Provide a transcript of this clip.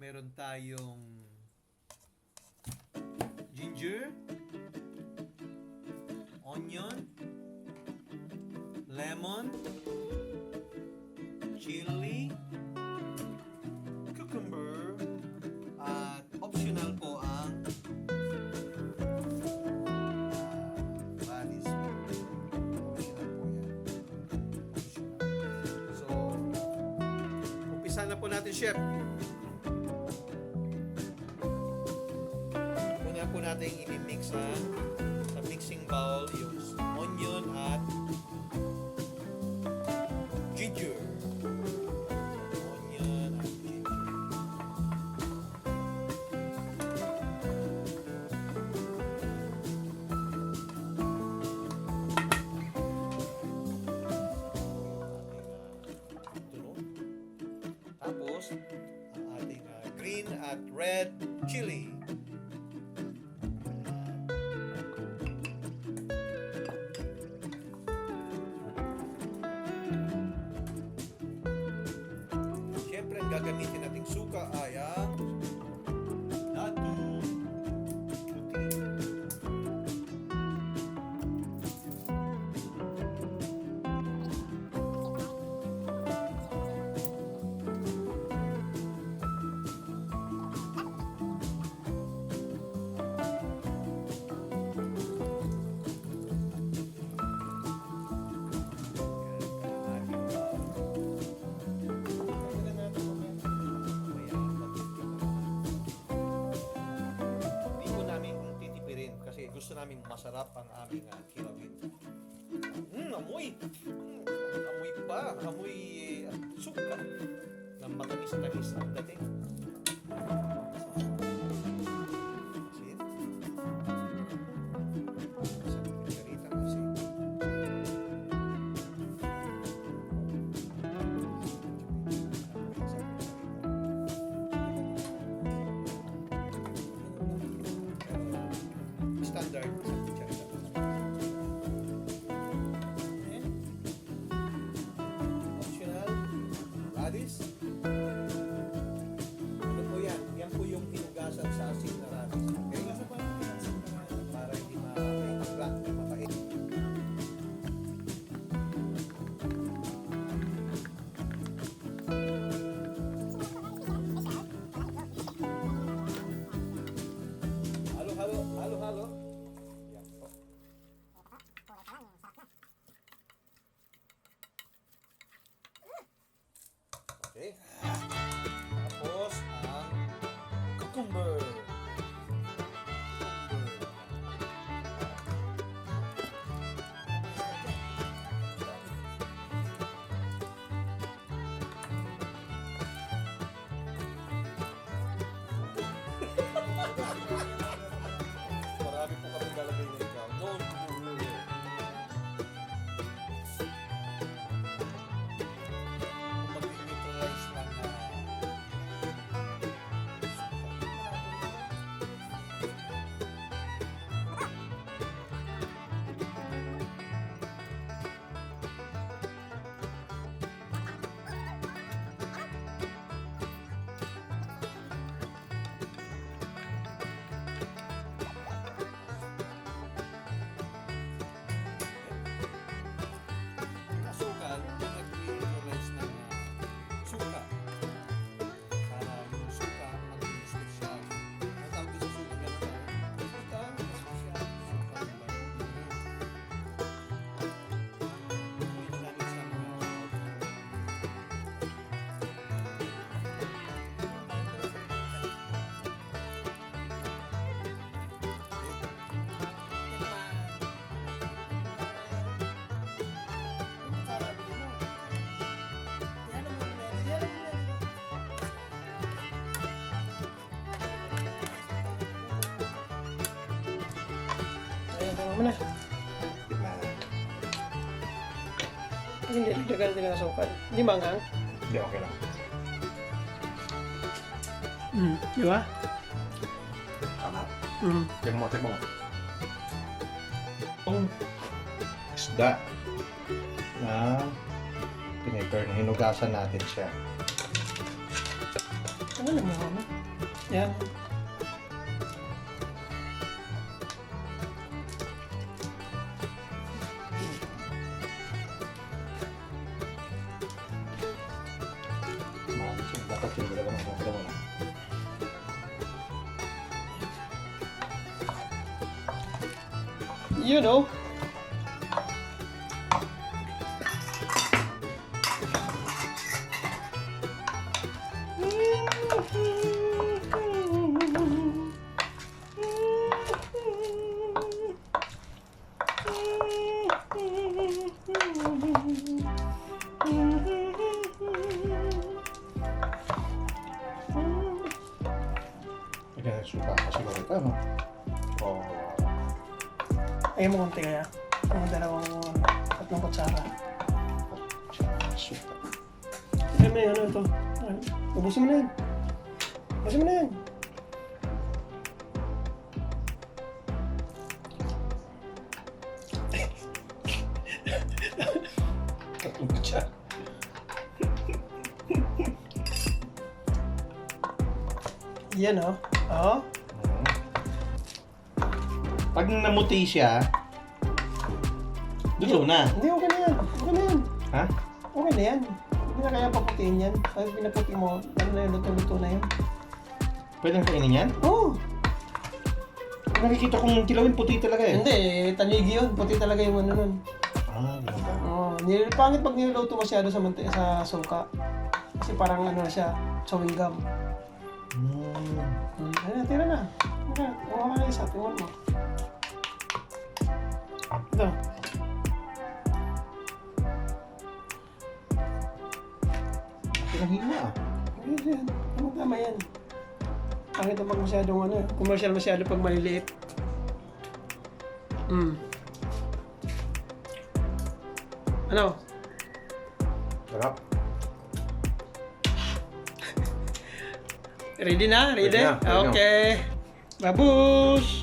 Meron tayong ginger, onion, lemon, chili, cucumber, at optional po ang radish. Optional po yan. Optional. So, umpisa na po natin, chef. Una po natin i-mix sa mixing bowl yung onion at ginger. Onion at ginger. Tapos, ang ating green at red chili. Siyempre, ang gagamitin nating suka ay ang datu puti. Gusto namin masarap ang aming kilawin. Amoy! Amoy pa! Amoy suka na matamis-tamis ang dating. Asin. Isang kutsarita ng asin. Standard sa kutsarita. Optional radish. Ano po yan? Yan po yung hinugasan sa asin na radish. Okay? Para hindi ma-flat, mapait. Halo. Yan po. Okay. Tapos ang cucumber. Marami po kami lalagay na ikaw. No. Mag-neutralize lang na asukal, nag-neutralize ng suka. Para yung suka maging special. Ang tawag din sa suka, gano'n na. Suka, special. Suka, ito namin sa mga mo na. Hindi, dagan din ang asukal. Hindi manghang. Hindi, okay lang. Di ba? Tama. Mm. Tignan mo. Yung isda na vinegar na hinugasan natin siya. Ano naman mo? Yan. Dapat yung dalawa na dalawa na. You know. Lagyan ng suka kasi ito, no? Oh. Ayaw mo konti kaya. Ang dalawang tatlong kutsara. Suka. Ayaw mo na yun, ano ito. Ubusin mo na yan. Ubusin mo na yan. Tatlong kutsara. Yan o. Oo. Pag namuti siya, luto na. Hindi, okay na yan. Okay na yan. Ha? Okay na yan. Hindi na kaya paputiin yan. Pag pinaputi mo, ano na yun, luto-luto na yun. Pwede nang kainin yan? Oo. Nakikita kong kilawin puti talaga eh. Hindi, tanigi yun. Puti talaga yung ano nun. Ah, ganun ba? Oo. Pangit pag niluto masyado sa suka. Kasi parang ano na siya, chewing gum. Ayun, tira na. Okay, kuha ka na isa. Tingnan mo. Ito. Pinahima ah. Ayun, tama yan. Pangit na pag masyadong ano, commercial masyado pag maliliit. Ano? Sarap. Ready na? Ready? Ready na. Okay. Babush!